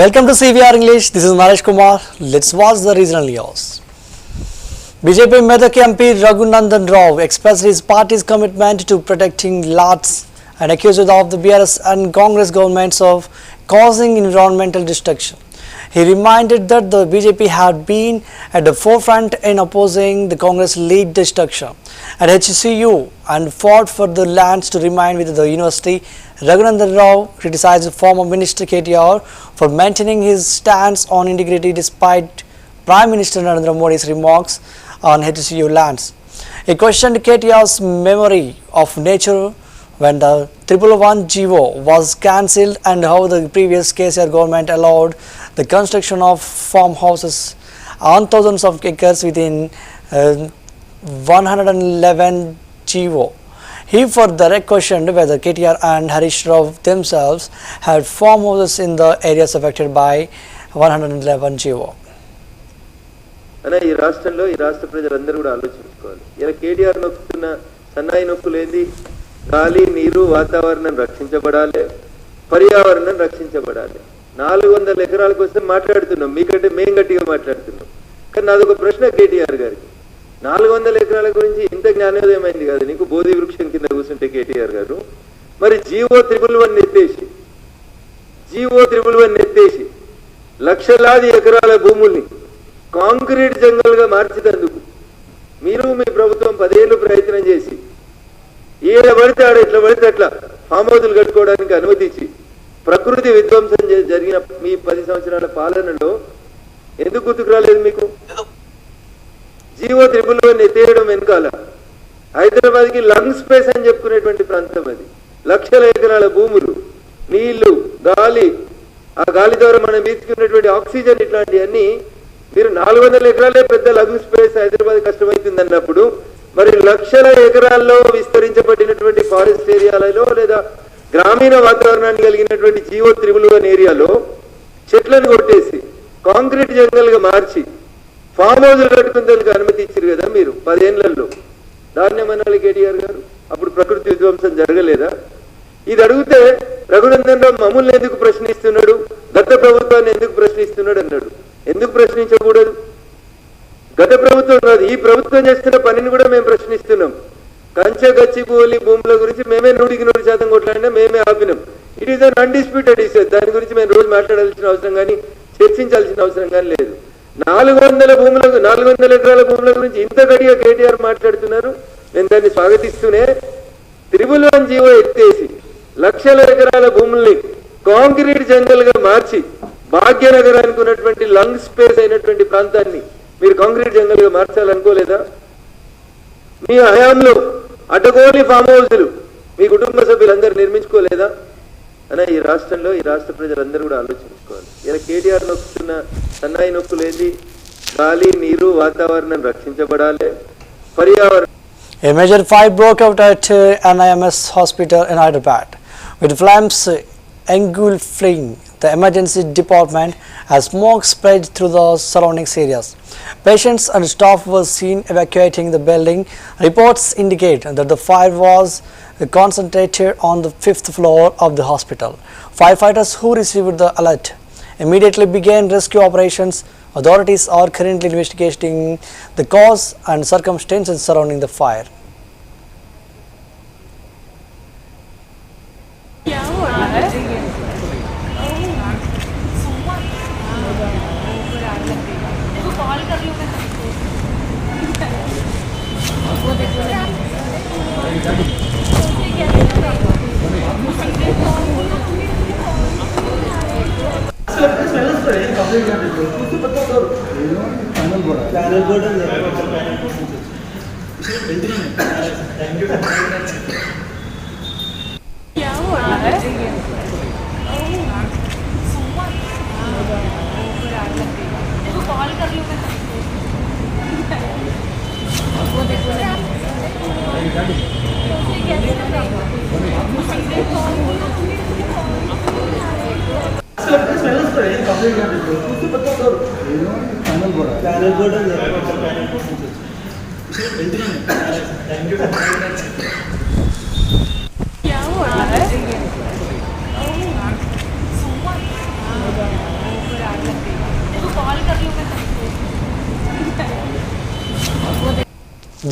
Welcome to CVR English. This is Naresh Kumar. Let's watch the regional news. BJP Medak MP Raghunandan Rao expressed his party's commitment to protecting lots and accused of the BRS and Congress governments of causing environmental destruction. He reminded that the BJP had been at the forefront in opposing the Congress-led destruction at HCU and fought for the lands to remain with the university. Raghunandan Rao criticized former Minister KTR for maintaining his stance on integrity despite Prime Minister Narendra Modi's remarks on HCU lands. He questioned KTR's memory of nature when the 111 GO was cancelled and how the previous KCR government allowed the construction of farmhouses on thousands of acres within 111 GO. He further questioned whether KTR and Harish Rao themselves had farmhouses in the areas affected by 111 GO. అనే ఈ రాష్ట్రంలో ఈ రాష్ట్ర ప్రజలందరూ కూడా ఆలోచించుకోవాలి. ఇలా కేటీఆర్ నొక్కుతున్న సన్నాయి నొక్కులేంది? గాలి, నీరు, వాతావరణం రక్షించబడాలి, పర్యావరణం రక్షించబడాలి. 400 ఎకరాల కోసం మాట్లాడుతున్నాం, మీకంటే మేము గట్టిగా మాట్లాడుతున్నాం. కానీ నాదొక ప్రశ్న కేటీఆర్ గారికి, 400 ఎకరాల గురించి ఇంత జ్ఞానోదయం అయింది కదా నీకు బోధి వృక్షం కింద కూర్చుంటే కేటీఆర్ గారు, మరి జీవో 111 ఎత్తేసి లక్షలాది ఎకరాల భూముల్ని కాంక్రీట్ జంగల్గా మార్చినందుకు మీరు మీ ప్రభుత్వం 10 ఏళ్ళు ప్రయత్నం చేసి ఏడ పడితే ఆడ ఎట్లా పడితే అట్లా ఫామ్ హౌజులు కట్టుకోవడానికి అనుమతించి ప్రకృతి విధ్వంసం జరిగిన మీ 10 సంవత్సరాల పాలనలో ఎందుకు గుర్తుకు రాలేదు మీకు? జీవో 111 ఎత్తేయడం వెనకాల హైదరాబాద్కి లంగ్ స్పేస్ అని చెప్పుకునేటువంటి ప్రాంతం అది. లక్షల ఎకరాల భూములు, నీళ్లు, గాలి, ఆ గాలి ద్వారా మనం పీల్చుకున్నటువంటి ఆక్సిజన్, ఇట్లాంటివన్నీ మీరు 400 ఎకరాలే పెద్ద లంగ్ స్పేస్ హైదరాబాద్ కష్టమవుతుంది అన్నప్పుడు మరి లక్షల ఎకరాల్లో విస్తరించబడినటువంటి ఫారెస్ట్ ఏరియాలలో లేదా గ్రామీణ వాతావరణాన్ని కలిగినటువంటి జీవో 111 ఏరియాలో చెట్లను కొట్టేసి కాంక్రీట్ జంగల్గా మార్చి ఫామ్ హౌజులు కట్టుకునేందుకు అనుమతి ఇచ్చారు కదా మీరు 10 ఏళ్లలో. దాన్ని ఏమనాలి కేటీఆర్ గారు? అప్పుడు ప్రకృతి విధ్వంసం జరగలేదా? ఇది అడిగితే రఘునందన్ రావు మమ్మల్ని ఎందుకు ప్రశ్నిస్తున్నాడు, గత ప్రభుత్వాన్ని ఎందుకు ప్రశ్నిస్తున్నాడు అన్నాడు. ఎందుకు ప్రశ్నించకూడదు? గత ప్రభుత్వం కాదు, ఈ ప్రభుత్వం చేస్తున్న పనిని కూడా మేము ప్రశ్నిస్తున్నాం. కంచె గచ్చిబౌలి భూముల గురించి మేమే 100% కొట్లాడినా, మేమే ఆపినాం. It is an undisputed issue. దాని గురించి మేము రోజు మాట్లాడాల్సిన అవసరం కానీ చర్చించాల్సిన అవసరం కానీ లేదు. 400 ఎకరాల భూముల గురించి ఇంత గట్టిగా కేటీఆర్ మాట్లాడుతున్నారు. నేను దాన్ని స్వాగతిస్తూనే 111 జీవో ఎత్తేసి లక్షల ఎకరాల భూముల్ని కాంక్రీట్ జంగల్గా మార్చి భాగ్యనగరానికి ఉన్నటువంటి లంగ్ స్పేస్ అయినటువంటి ప్రాంతాన్ని మీరు కాంక్రీట్ జంగల్గా మార్చాలనుకోలేదా? మీ హయాంలో అడ్డగోలి ఫామ్ హౌజులు మీ కుటుంబ సభ్యులందరూ నిర్మించుకోలేదా? అనే ఈ రాష్ట్రంలో ఈ రాష్ట్ర ప్రజలందరూ కూడా ఆలోచించుకోవాలి. ఇలా కేటీఆర్ నొక్కుతున్న సన్నాయి నొక్కులేంది? గాలి, నీరు, వాతావరణం రక్షించబడాలి, పర్యావరణం. A major fire broke out at NIMS hospital in Hyderabad, with flames engulfing the emergency department as smoke spread through the surrounding areas. Patients and staff were seen evacuating the building. Reports indicate that the fire was concentrated on the 5th floor of the hospital. Firefighters who received the alert immediately began rescue operations. Authorities are currently investigating the cause and circumstances surrounding the fire.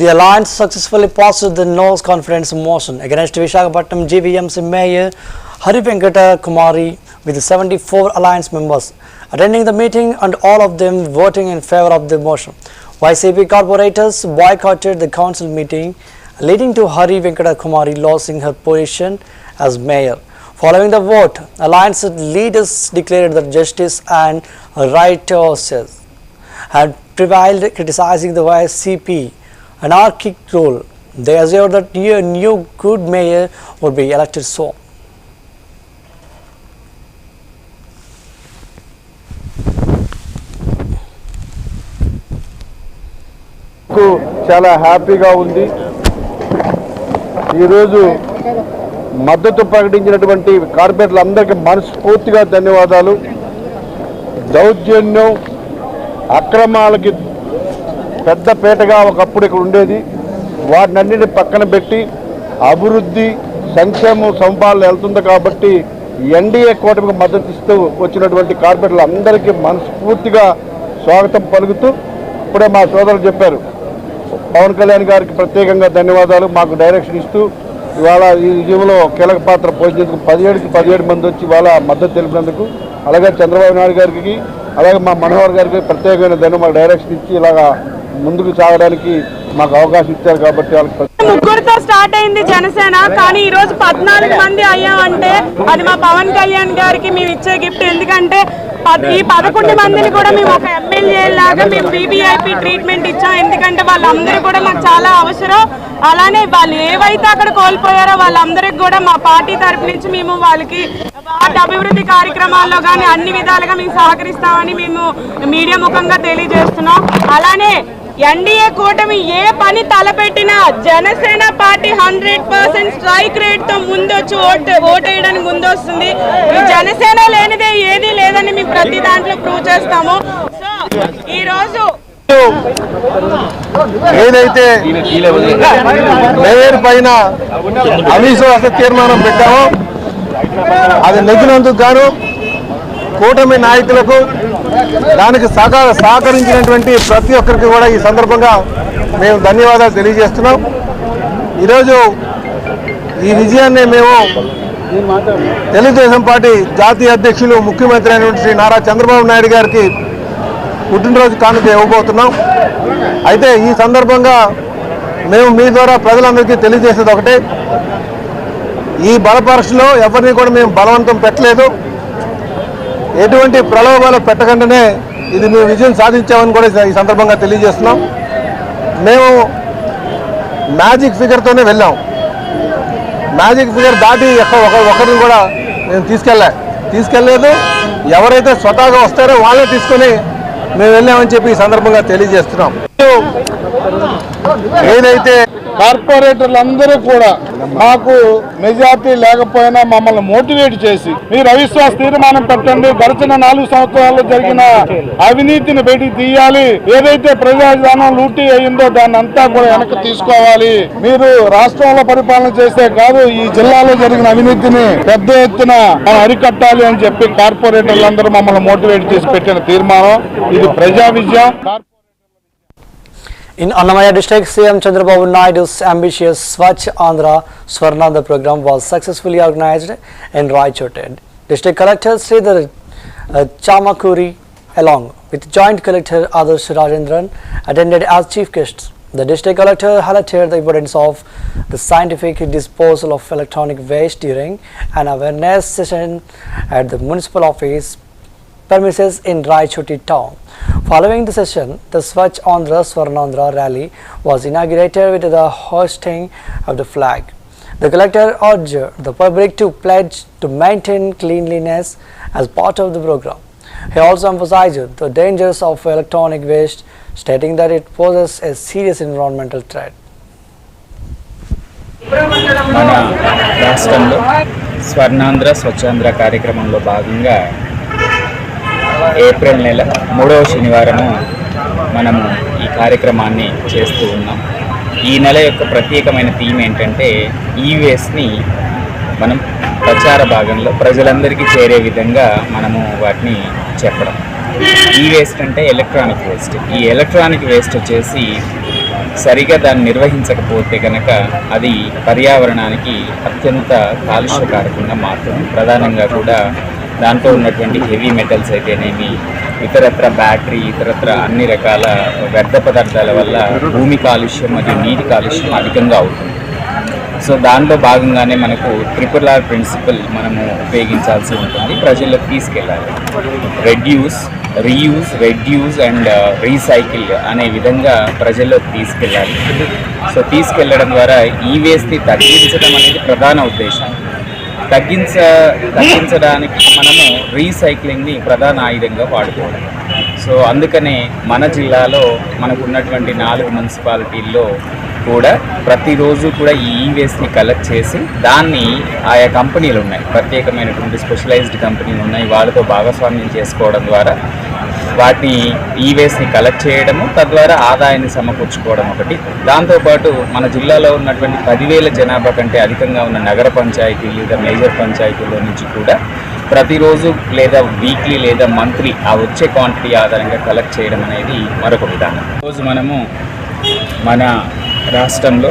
The alliance successfully passed the no's confidence motion against Visakhapatnam GVMC Mayor Hari Venkata Kumari with 74 alliance members attending the meeting and all of them voting in favor of the motion. YCP corporators boycotted the council meeting, leading to Hari Venkata Kumari losing her position as mayor. Following the vote, alliance leaders declared that justice and righteousness had prevailed, criticizing the YCP anarchic rule. They assured that a new good mayor would be elected soon. చాలా హ్యాపీగా ఉంది. ఈరోజు మద్దతు ప్రకటించినటువంటి కార్పొరేటర్లందరికీ మనస్ఫూర్తిగా ధన్యవాదాలు. దౌర్జన్యం అక్రమాలకి పెద్ద పేటగా ఒకప్పుడు ఇక్కడ ఉండేది, వాటినన్నిటిని పక్కన పెట్టి అభివృద్ధి సంక్షేమం సంపాదన వెళ్తుంది. కాబట్టి ఎన్డీఏ కూటమికి మద్దతు ఇస్తూ వచ్చినటువంటి కార్పొరేటర్లందరికీ మనస్ఫూర్తిగా స్వాగతం పలుకుతూ, ఇప్పుడే మా సోదరులు చెప్పారు, పవన్ కళ్యాణ్ గారికి ప్రత్యేకంగా ధన్యవాదాలు. మాకు డైరెక్షన్ ఇస్తూ ఇవాళ ఈ విజయంలో కీలక పాత్ర పోషించేందుకు 17 మంది వచ్చి ఇవాళ మద్దతు తెలిపినందుకు, అలాగే చంద్రబాబు నాయుడు గారికి, అలాగే మా మనోహర్ గారికి ప్రత్యేకమైన ధన్యవాదాలు. మాకు డైరెక్షన్ ఇచ్చి ఇలాగా ముందుకు సాగడానికి మాకు అవకాశం ఇచ్చారు. కాబట్టి వాళ్ళకి ముగ్గురుతో స్టార్ట్ అయింది జనసేన, కానీ ఈ రోజు 14 మంది అయ్యామంటే అది మా పవన్ కళ్యాణ్ గారికి మేము ఇచ్చే గిఫ్ట్. ఎందుకంటే ఈ 11 మందిని కూడా మేము ఒక ఎమ్మెల్యే లాగా మేము VVIP ట్రీట్మెంట్ ఇచ్చాం. ఎందుకంటే వాళ్ళందరూ కూడా మాకు చాలా అవసరం. అలానే వాళ్ళు ఏవైతే అక్కడ కోల్పోయారో వాళ్ళందరికీ కూడా మా పార్టీ తరపు నుంచి మేము వాళ్ళకి వాటి అభివృద్ధి కార్యక్రమాల్లో కానీ అన్ని విధాలుగా మేము సహకరిస్తామని మేము మీడియా ముఖంగా తెలియజేస్తున్నాం. అలానే ఎన్డీఏ కూటమి ఏ పని తలపెట్టినా జనసేన పార్టీ 100% స్ట్రైక్ రేట్ తో ముందొచ్చి ఓటేయడానికి ముందొస్తుంది. జనసేన లేనిదే ఏది లేదని మేము ప్రతి దాంట్లో ప్రూవ్ చేస్తాము. సో ఈ రోజు ఏదైతే మేయర్ పైన అవిశ్వాస తీర్మానం పెట్టామో అది నెగ్గినందుకు గాను కూటమి నాయకులకు, దానికి సహకరించినటువంటి ప్రతి ఒక్కరికి కూడా ఈ సందర్భంగా మేము ధన్యవాదాలు తెలియజేస్తున్నాం. ఈరోజు ఈ విజయాన్ని మేము తెలుగుదేశం పార్టీ జాతీయ అధ్యక్షులు, ముఖ్యమంత్రి అయినటువంటి శ్రీ నారా చంద్రబాబు నాయుడు గారికి పుట్టినరోజు కానుక ఇవ్వబోతున్నాం. అయితే ఈ సందర్భంగా మేము మీ ద్వారా ప్రజలందరికీ తెలియజేసేది ఒకటే, ఈ బలపరీక్షలో ఎవరిని కూడా మేము బలవంతం పెట్టలేదు. ఎటువంటి ప్రలోభాలు పెట్టకుండానే ఇది మేము విజయం సాధించామని కూడా ఈ సందర్భంగా తెలియజేస్తున్నాం. మేము మ్యాజిక్ ఫిగర్తోనే వెళ్ళాం. మ్యాజిక్ ఫిగర్ దాటి ఒకరిని కూడా మేము తీసుకెళ్ళలేదు. ఎవరైతే స్వతహాగా వస్తారో వాళ్ళే తీసుకొని మేము వెళ్ళామని చెప్పి ఈ సందర్భంగా తెలియజేస్తున్నాం. ఏదైతే కార్పొరేటర్లు అందరూ కూడా మాకు మెజార్టీ లేకపోయినా మమ్మల్ని మోటివేట్ చేసి మీరు అవిశ్వాస తీర్మానం పెట్టండి, గడిచిన 4 సంవత్సరాల్లో జరిగిన అవినీతిని బయటికి తీయాలి, ఏదైతే ప్రజాధనం లూటీ అయిందో దాన్ని అంతా కూడా వెనక్కి తీసుకోవాలి, మీరు రాష్ట్రంలో పరిపాలన చేస్తే కాదు ఈ జిల్లాలో జరిగిన అవినీతిని పెద్ద ఎత్తున మనం అరికట్టాలి అని చెప్పి కార్పొరేటర్లందరూ మమ్మల్ని మోటివేట్ చేసి పెట్టిన తీర్మానం. ఇది ప్రజా విజయం. In Annamaya district, CM Chandrababu Naidu's ambitious Swachh Andhra Swarnandha program was successfully organized in Raichote. District Collector Sridhar Chamakuri along with Joint Collector Adarsh Rajendran attended as chief guests. The district collector highlighted the importance of the scientific disposal of electronic waste during an awareness session at the municipal office premises in Raichoti town. Following the session, the Swachh Andhra Swarnandha rally was inaugurated with the hoisting of the flag. The collector urged the public to pledge to maintain cleanliness as part of the program. He also emphasized the dangers of electronic waste, stating that it poses a serious environmental threat. మన రాష్ట్రంలో స్వర్ణాంధ్ర స్వచ్ఛాంధ్ర కార్యక్రమంలో భాగంగా April నెల 3వ శనివారము మనము ఈ కార్యక్రమాన్ని చేస్తూ ఉన్నాం. ఈ నెల యొక్క ప్రత్యేకమైన థీమ్ ఏంటంటే ఈవేస్ట్ని మనం ప్రచార భాగంలో ప్రజలందరికీ చేరే విధంగా మనము వాటిని చెప్పడం. ఈ వేస్ట్ అంటే ఎలక్ట్రానిక్ వేస్ట్. ఈ ఎలక్ట్రానిక్ వేస్ట్ వచ్చేసి సరిగా దాన్ని నిర్వహించకపోతే కనుక అది పర్యావరణానికి అత్యంత కాలుష్యకారకంగా మారుతుంది. ప్రధానంగా కూడా దాంట్లో ఉన్నటువంటి హెవీ మెటల్స్ అయితేనేమి, ఇతరత్ర బ్యాటరీ, ఇతరత్ర అన్ని రకాల వ్యర్థ పదార్థాల వల్ల భూమి కాలుష్యం మరియు నీటి కాలుష్యం అధికంగా అవుతుంది. సో దానిలో భాగంగానే మనకు RRR ప్రిన్సిపల్ మనము ఉపయోగించాల్సి ఉంటుంది, ప్రజల్లోకి తీసుకెళ్ళాలి. Reduce, reuse, reduce and recycle అనే విధంగా ప్రజల్లోకి తీసుకెళ్ళాలి. సో తీసుకెళ్ళడం ద్వారా ఈ వేస్ట్ని తగ్గించడం అనేది ప్రధాన ఉద్దేశం. తగ్గించడానికి మనము రీసైక్లింగ్ని ప్రధాన ఆయుధంగా వాడుకోవడం. సో అందుకనే మన జిల్లాలో మనకు ఉన్నటువంటి 4 మున్సిపాలిటీల్లో కూడా ప్రతిరోజు కూడా ఈ వేస్ట్ని కలెక్ట్ చేసి దాన్ని ఆయా కంపెనీలు ఉన్నాయి, ప్రత్యేకమైనటువంటి స్పెషలైజ్డ్ కంపెనీలు ఉన్నాయి, వాళ్ళతో భాగస్వామ్యం చేసుకోవడం ద్వారా వాటిని ఈ వేస్ట్ని కలెక్ట్ చేయడము, తద్వారా ఆదాయాన్ని సమకూర్చుకోవడం ఒకటి. దాంతోపాటు మన జిల్లాలో ఉన్నటువంటి 10,000 జనాభా కంటే అధికంగా ఉన్న నగర పంచాయతీలు లేదా మేజర్ పంచాయతీల్లో నుంచి కూడా ప్రతిరోజు లేదా వీక్లీ లేదా మంత్లీ ఆ వచ్చే క్వాంటిటీ ఆధారంగా కలెక్ట్ చేయడం అనేది మరొక విధానం. ఈరోజు మనము మన రాష్ట్రంలో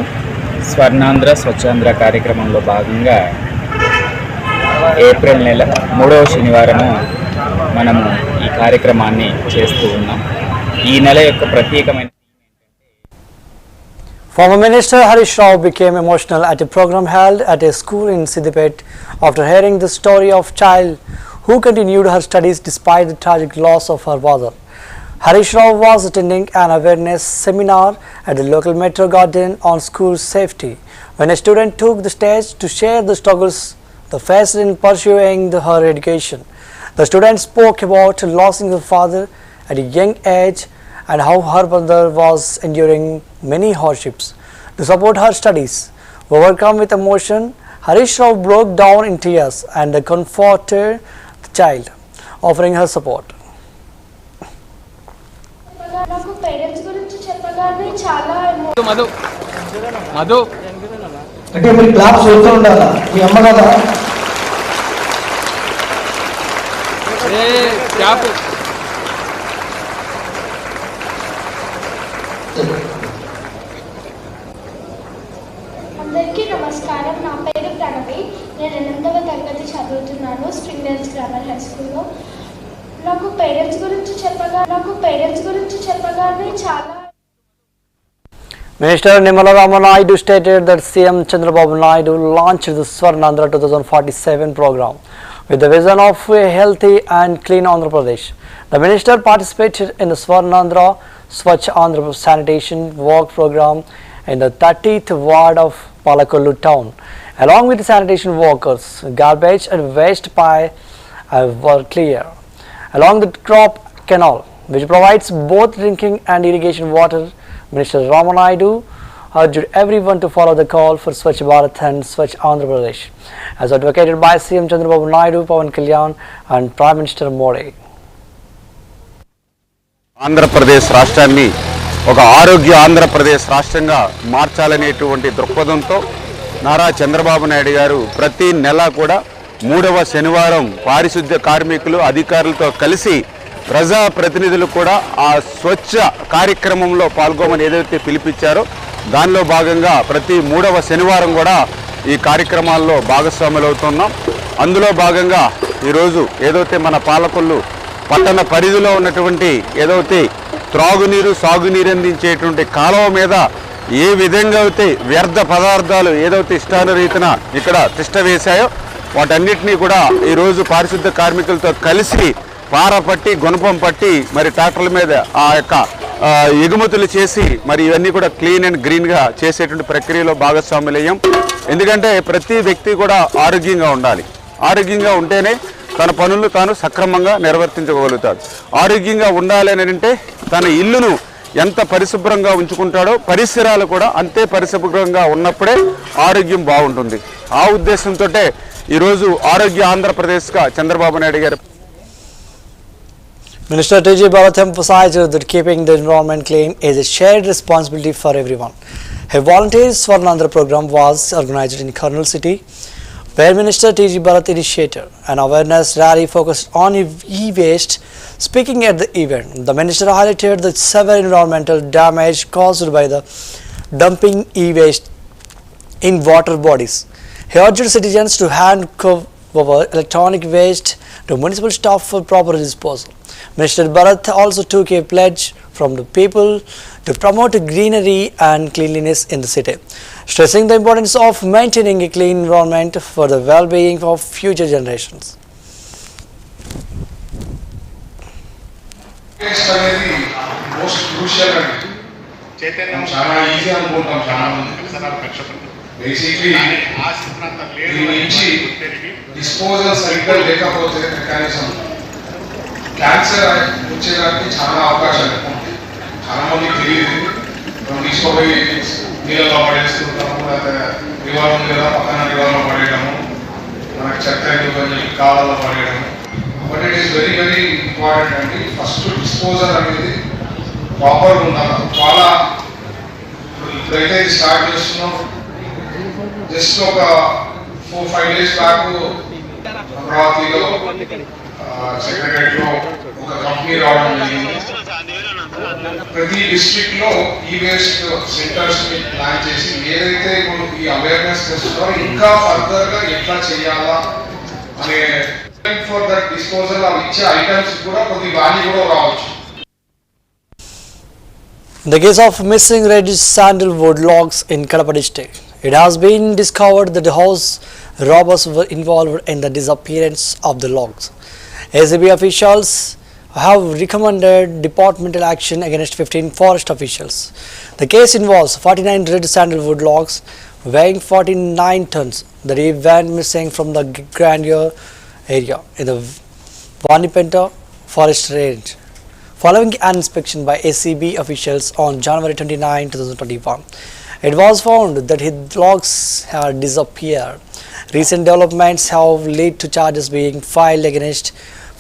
స్వర్ణాంధ్ర స్వచ్ఛాంధ్ర కార్యక్రమంలో భాగంగా ఏప్రిల్ నెల 3వ శనివారము మనము ఈ కార్యక్రమాన్ని చేస్తూ ఉన్నాం. ఈ నెల యొక్క ప్రత్యేకమైన Former Minister Harish Rao became emotional at a program held at a school in Siddipet after hearing the story of a child who continued her studies despite the tragic loss of her father. Harish Rao was attending an awareness seminar at the local metro garden on school safety when a student took the stage to share the struggles they faced in pursuing her education. The student spoke about losing her father at a young age and how her mother was enduring many hardships to support her studies. Overcome with emotion, Harish Rao broke down in tears and comforted the child, offering her support. నాకు parents గురించి చెప్పగానే చాలా మధు అంటే మీరు claps వెళ్తూ ఉండాలా, మీ అమ్మ కదా అందరికీ నమస్కారం. నా పేరు ప్రణవి. నేను 8వ తరగతి చదువుతున్నాను స్ప్రింగ్డేల్స్ గ్రామర్ హై స్కూల్లో. నాకు పేరెంట్స్ గురించి చెప్పగానే చాలా. Minister Nirmala Ramanaidu stated that CM Chandrababu Naidu launched the Swarnandhra 2047 program with the vision of a healthy and clean Andhra Pradesh. The minister participated in the Swarnandhra Swachh Andhra sanitation work program in the 30th ward of Palakollu town. Along with the sanitation workers, garbage and waste pile were clear along the crop canal, which provides both drinking and irrigation water. Minister Ramanaidu urged everyone to follow the call for Swachh Bharat and Swachh Andhra Pradesh, as advocated by CM Chandrababu Naidu, Pawan Kalyan and Prime Minister Modi. Andhra Pradesh రాష్ట్రాన్ని ఒక ఆరోగ్య ఆంధ్రప్రదేశ్ రాష్ట్రంగా మార్చాలనేటువంటి దృక్పథంతో నారా చంద్రబాబు నాయుడు గారు ప్రతి నెల కూడా 3వ శనివారం పారిశుద్ధ్య కార్మికులు అధికారులతో కలిసి ప్రజాప్రతినిధులు కూడా ఆ స్వచ్ఛ కార్యక్రమంలో పాల్గొమని ఏదైతే పిలిపించారో దానిలో భాగంగా ప్రతి 3వ శనివారం కూడా ఈ కార్యక్రమాల్లో భాగస్వాములు అవుతున్నాం. అందులో భాగంగా ఈరోజు ఏదైతే మన పాలకొల్లు పట్టణ పరిధిలో ఉన్నటువంటి ఏదైతే త్రాగునీరు సాగునీరు అందించేటువంటి కాలువ మీద ఏ విధంగా అయితే వ్యర్థ పదార్థాలు ఏదైతే ఇష్టానురీతిన ఇక్కడ తిష్ట వేశాయో వాటన్నిటినీ కూడా ఈరోజు పారిశుద్ధ్య కార్మికులతో కలిసి పారపట్టి గుణపం పట్టి మరి ట్రాక్టర్ల మీద ఆ యొక్క ఎగుమతులు చేసి మరి ఇవన్నీ కూడా క్లీన్ అండ్ గ్రీన్గా చేసేటువంటి ప్రక్రియలో భాగస్వాములయ్యాం. ఎందుకంటే ప్రతి వ్యక్తి కూడా ఆరోగ్యంగా ఉండాలి. ఆరోగ్యంగా ఉంటేనే తన పనులు తాను సక్రమంగా నిర్వర్తించగలుగుతాడు. ఆరోగ్యంగా ఉండాలి అని అంటే తన ఇల్లును ఎంత పరిశుభ్రంగా ఉంచుకుంటాడో పరిసరాలు కూడా అంతే పరిశుభ్రంగా ఉన్నప్పుడే ఆరోగ్యం బాగుంటుంది. ఆ ఉద్దేశంతో ఈరోజు ఆరోగ్య ఆంధ్రప్రదేశ్గా చంద్రబాబు నాయుడు గారు. Minister T.J. Bharat emphasized that keeping the environment clean is a shared responsibility for everyone. A volunteer Swarnandhra program was organized in Kurnool city where Minister T.G. Bharat initiated an awareness rally focused on e-waste. Speaking at the event, the minister highlighted the severe environmental damage caused by the dumping e-waste in water bodies. He urged citizens to hand over electronic waste to municipal staff for proper disposal. Minister Bharat also took a pledge from the people to promote greenery and cleanliness in the city, stressing the importance of maintaining a clean environment for the well-being of future generations. Taste అనేది most crucial అండి. చైతన్యం చాలా easy అనుకుంటాం చాలా మంది. Basically దీని నుంచి disposal సరిగ్గా లేకపోతే మెకానిజం క్యాన్సర్ వచ్చేదానికి చాలా అవకాశాలు ఎక్కువ ఉంటాయి. చాలా మందికి తెలియదు. మనం తీసుకోపోయి నీళ్ళలో పడేస్తుంటాము, లేకపోతే రివర్ ఉంది కదా పక్కన రివర్లో పడేయడము, మనకు చెత్త ఎందుకు అని చెప్పి కాలంలో పడేయడము. But it is very very important అండి. ఫస్ట్ డిస్పోజల్ అనేది ప్రాపర్గా ఉండాలి. చాలా ఇప్పుడైతే ఇది స్టార్ట్ చేస్తున్నాం. జస్ట్ ఒక 4-5 days బ్యాక్ అమరావతిలో సెక్రటరీలో ఒక కంపెనీ రావడం జరిగింది. ప్రతి డిస్ట్రిక్ట్ లో ఈ వేస్ట్ సెంటర్స్ ని ప్లాన్ చేసి ఏదైతే ఇప్పుడు ఈ అవేర్నెస్ చేస్తున్నారో ఇంకా ఫర్దర్ గా ఎట్లా చేయాలా అనే ఫర్ దట్ డిస్పోజల్ అవి ఇచ్చే ఐటమ్స్ కూడా కొద్ది వాల్యూ కూడా రావచ్చు. In the case of missing red sandalwood logs in Kadapa district, it has been discovered that the house robbers were involved in the disappearance of the logs. ACB officials have recommended departmental action against 15 forest officials. The case involves 49 red sandalwood logs weighing 49 tons that went missing from the Grandeur area in the Vanipenta forest range. Following an inspection by ACB officials on January 29, 2021, it was found that his logs had disappeared. Recent developments have led to charges being filed against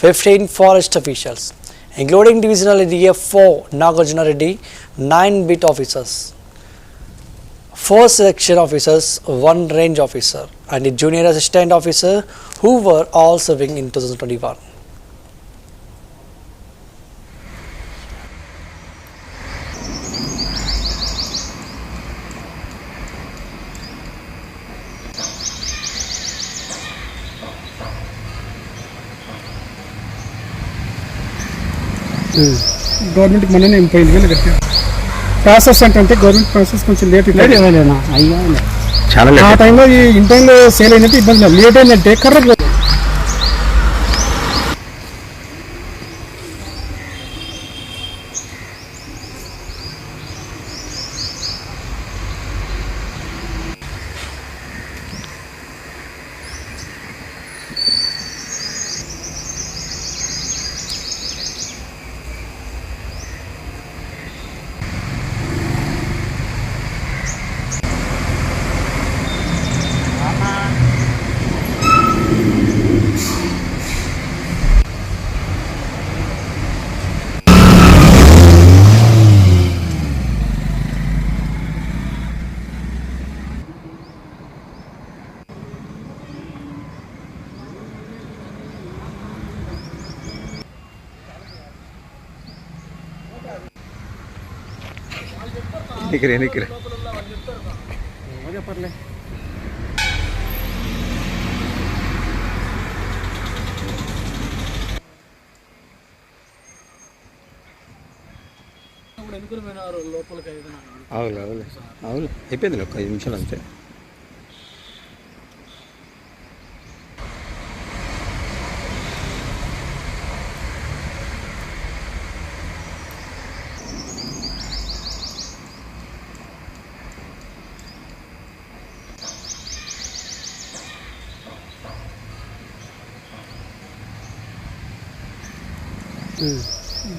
15 forest officials, including Divisional DF4 Nagarjuna Reddy, 9 bit officers, 4 section officers, 1 range officer, and a junior assistant officer who were all serving in 2021. Government మననే 35,000 కట్టారు. Process అంటే government process కొంచెం late చాలా ఆ టైంలో ఈ in టైంలో sale అయినట్టు ఇబ్బంది లేదు. లేట్ అయిందంటే కరెక్ట్ నిక్కరే పర్లే. అవును అయిపోయింది ఒక 5 నిమిషాలు అంతే.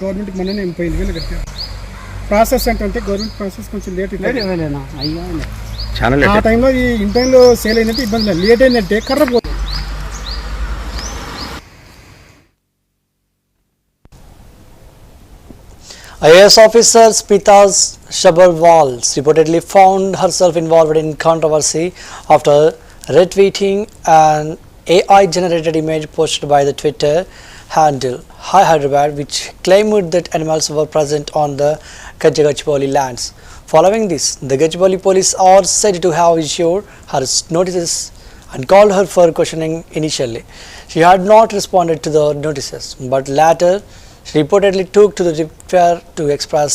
గవర్నమెంట్ మననే 35,000 కట్టారు. ప్రాసెస్ అంటే గవర్నమెంట్ ప్రాసెస్ కొంచెం లేట్ చాలా ఆ టైంలో ఈ ఇన్ టైంలో సేల్ అయినట్టు ఇబ్బంది లేదు. లేట్ అయిందంటే correct. IAS officer Smita Sabharwal reportedly found herself involved in controversy after retweeting an AI-generated image posted by the Twitter handle Hi Hyderabad, which claimed that animals were present on the Gachibowli lands. Following this, the Gachibowli police are said to have issued her notices and called her for questioning initially. She had not responded to the notices, but later she reportedly took to the Twitter to express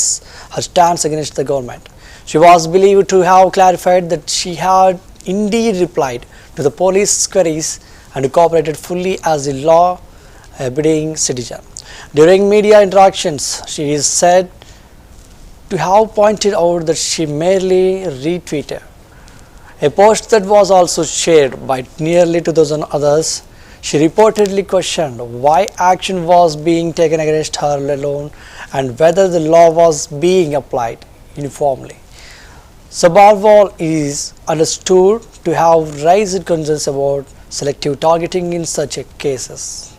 her stance against the government. She was believed to have clarified that she had indeed replied to the police queries and cooperated fully as a law-abiding citizen. During media interactions, she is said to have pointed out that she merely retweeted a post that was also shared by nearly 2,000 others. She reportedly questioned why action was being taken against her alone and whether the law was being applied uniformly. Sabharwal is understood to have raised concerns about selective targeting in such cases.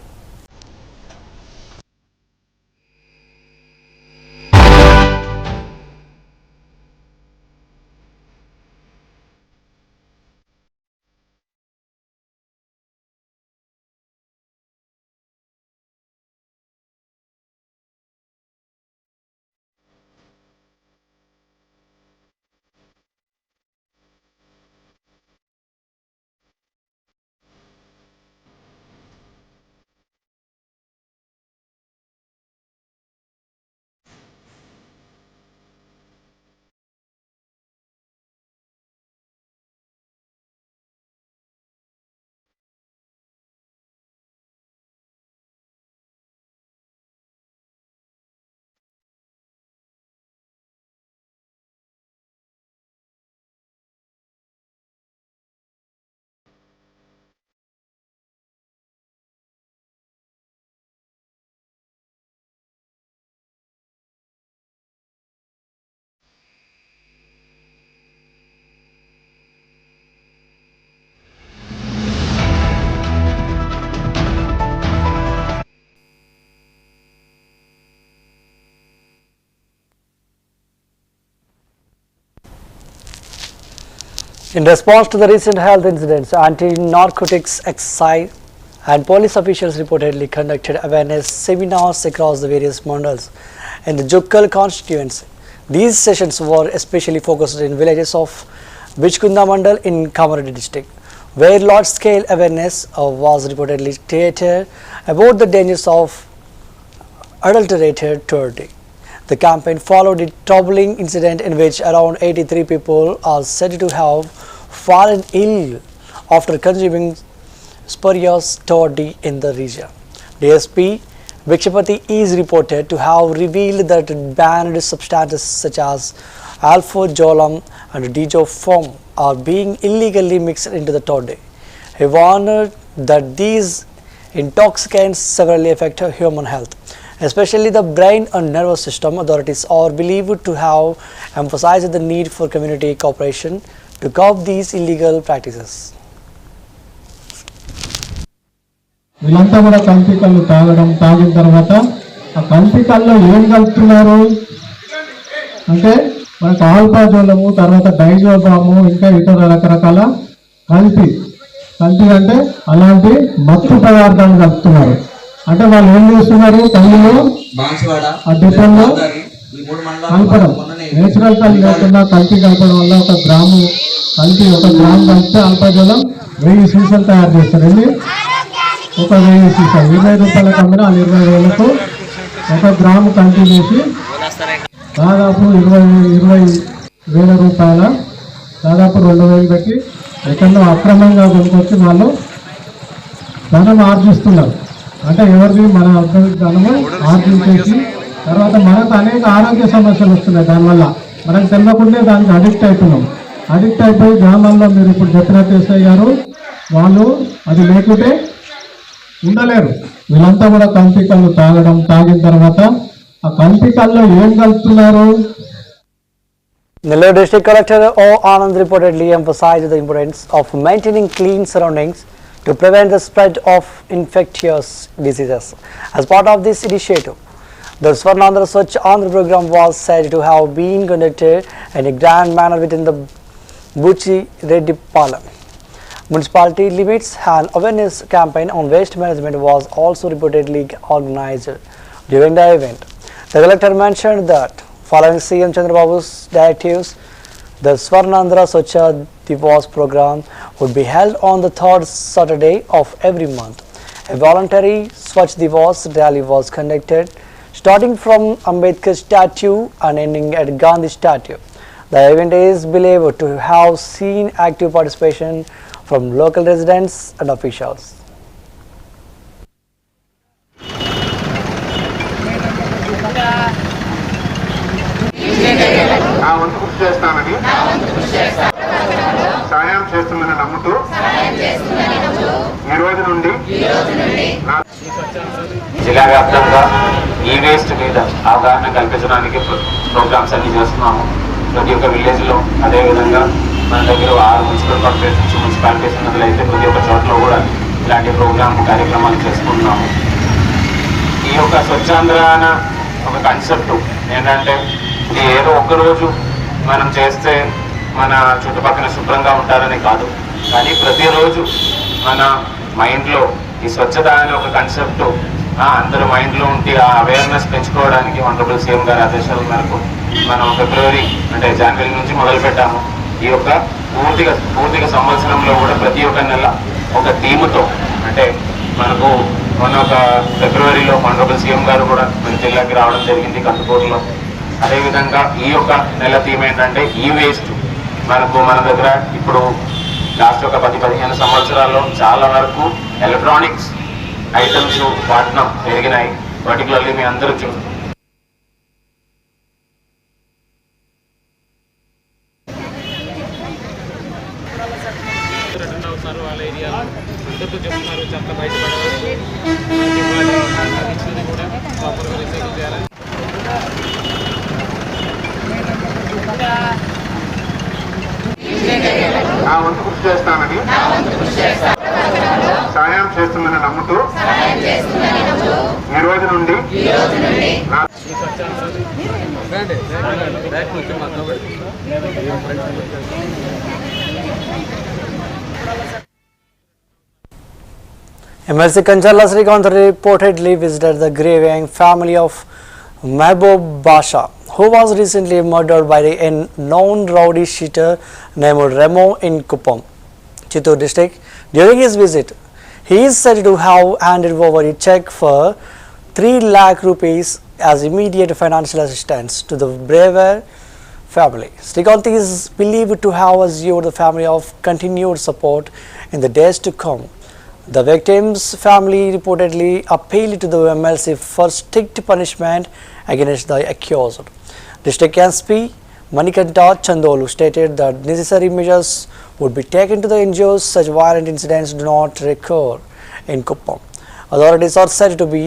In response to the recent health incidents, anti-narcotics, excise and police officials reportedly conducted awareness seminars across the various mandals in the Jukkal constituency. These sessions were especially focused in villages of Bichkunda Mandal in Kamareddy district, where large-scale awareness was reportedly created about the dangers of adulterated toddy. The campaign followed a troubling incident in which around 83 people are said to have fallen ill after consuming spurious toddy in the region. DSP Vikshapati is reported to have revealed that banned substances such as alpha-jolam and dijoform are being illegally mixed into the toddy. He warned that these intoxicants severely affect human health, especially the brain and nervous system. Authorities are believed to have emphasized the need for community cooperation to curb these illegal practices. వీళ్ళంతా కూడా కల్తీ కళ్ళు తాగిన తర్వాత ఆ కల్తీ కళ్ళు ఏం కలుపుతున్నారు అంటే మనకు ఆల్ఫాజోలము, తర్వాత డైజోబాము, ఇంకా ఇతర రకరకాల కల్తీ అంటే అలాంటి మత్తు పదార్థాలు కలుపుతున్నారు. అంటే వాళ్ళు ఏం చేస్తున్నారు, కళ్ళులో ఆ డిపంలో కలపడం, నేచురల్ కళ్ళు లేకుండా కల్తీ కలపడం వల్ల ఒక గ్రాము కలిపితే ఆల్ఫాజోలం 1000 సీసాలు తయారు చేస్తారు. ఒక 1000 సీసాలు 20 రూపాయలకు అమ్మిన ఆ 20,000కు 1 గ్రాము కల్తీ చేసి దాదాపు 20,000 రూపాయల దాదాపు 2,000 పెట్టి ఎక్కడో అక్రమంగా కొనుక్కొచ్చి వాళ్ళు ధనం ఆర్జిస్తున్నారు. అంటే ఎవరిది మన ధనము ఆర్జించేసి తర్వాత మనకు అనేక ఆరోగ్య సమస్యలు వస్తున్నాయి. దానివల్ల మనకు తెలియకుండా దానికి అడిక్ట్ అవుతున్నాం. అడిక్ట్ అయిపోయి గ్రామాల్లో మీరు ఇప్పుడు చెప్పినట్టు ఎస్ఐ గారు వాళ్ళు అది లేకుంటే ఉండలేరు. వీళ్ళంతా కూడా కల్తీ కళ్ళు తాగిన తర్వాత ఆ కల్తీ కళ్ళు ఏం కలుపుతున్నారు. Nellore District Collector O. Anand reportedly emphasized the importance of maintaining clean surroundings to prevent the spread of infectious diseases. As part of this initiative, the Swarnandhra Swachh Andhra program was said to have been conducted in a grand manner within the Buchi Reddy Palam. Municipality limits an awareness campaign on waste management was also reportedly organized during the event. The collector mentioned that following CM Chandrababu's directives, the Swarnandhra Swachha Divas program would be held on the third Saturday of every month. A voluntary Swachh Divas rally was conducted starting from Ambedkar statue and ending at Gandhi statue. The event is believed to have seen active participation from local residents and officials. నా వంతు కృషి చేస్తానని సహాయం చేస్తుందని నమ్ముతూ ఈ రోజు నుండి జిల్లా వ్యాప్తంగా ఈ వేస్ట్ మీద అవగాహన కల్పించడానికి ప్రోగ్రామ్స్ అన్ని చేస్తున్నాము. ప్రతి ఒక్క విలేజ్లో అదేవిధంగా మన దగ్గర 6 మున్సిపల్ కార్పొరేషన్స్ మున్సిపాలిటీస్ ఉన్నట్లయితే ప్రతి ఒక్క చోట్ల కూడా ఇలాంటి కార్యక్రమాలు చేసుకుంటున్నాము. ఈ యొక్క స్వచ్ఛాంధ్ర అన్న ఒక కాన్సెప్ట్ ఏంటంటే ఇది ఏదో ఒక్కరోజు మనం చేస్తే మన చుట్టుపక్కల శుభ్రంగా ఉంటారని కాదు, కానీ ప్రతిరోజు మన మైండ్లో ఈ స్వచ్ఛత అనే ఒక కాన్సెప్ట్ అందరూ మైండ్లో ఉండి ఆ అవేర్నెస్ పెంచుకోవడానికి ఆనరబుల్ సీఎం గారి ఆదేశాల మేరకు మనం ఫిబ్రవరి అంటే జనవరి నుంచి మొదలు పెట్టాము. ఈ యొక్క పూర్తిగా సంవత్సరంలో కూడా ప్రతి ఒక్క నెల ఒక థీమ్తో అంటే మనకు మొన్న ఒక ఫిబ్రవరిలో ఆనరబుల్ సీఎం గారు కూడా మన జిల్లాకి రావడం జరిగింది కందుకూరులో. అదేవిధంగా ఈ యొక్క నెల థీమ్ ఏంటంటే ఈ వేస్ట్. మన దగ్గర ఇప్పుడు లాస్ట్ ఒక 10-15 సంవత్సరాల్లో చాలా వరకు ఎలక్ట్రానిక్స్ ఐటమ్స్ వాడటం పెరిగినాయి. పర్టికులర్లీ మీ అందరూ వాళ్ళ ఏరియాలో అందరితో చెప్తున్నారు చెత్త బయటపడవచ్చు కూడా ప్రాపర్గా రీసైకిల్ చేయాలని. నా వంతు కృషి చేస్తానని సహాయం చేస్తుందని నమ్ముతూ ఈ రోజు నుండి MLC Kanchala Srikanth reportedly visited the grieving family of Mehboob Basha, who was recently murdered by a known rowdy shooter named Remo in Kuppam, Chittoor district. During his visit, he is said to have handed over a check for 3 lakh rupees as immediate financial assistance to the Brewer family. Srikanth is believed to have assured the family of continued support in the days to come. The victim's family reportedly appealed to the MLC for strict punishment against the accused. District SP Manikanta Chandolu stated that necessary measures would be taken to ensure such violent incidents do not recur in Kuppam. Authorities are said to be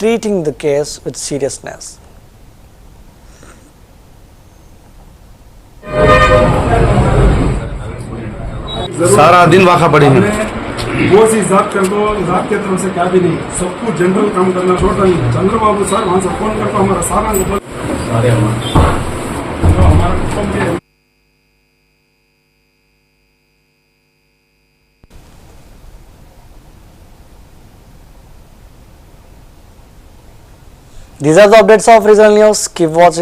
treating the case with seriousness. सारा दिन वाखा पड़ी है। वो सी जात कर दो, जात के तरफ से क्या भी नहीं, सबको जनरल काम करना छोड़ रही है। चंद्रबाबू सर वहाँ से फोन करके हमारा सारा हमारा कुटुंब के These are the updates of regional news. Keep watching.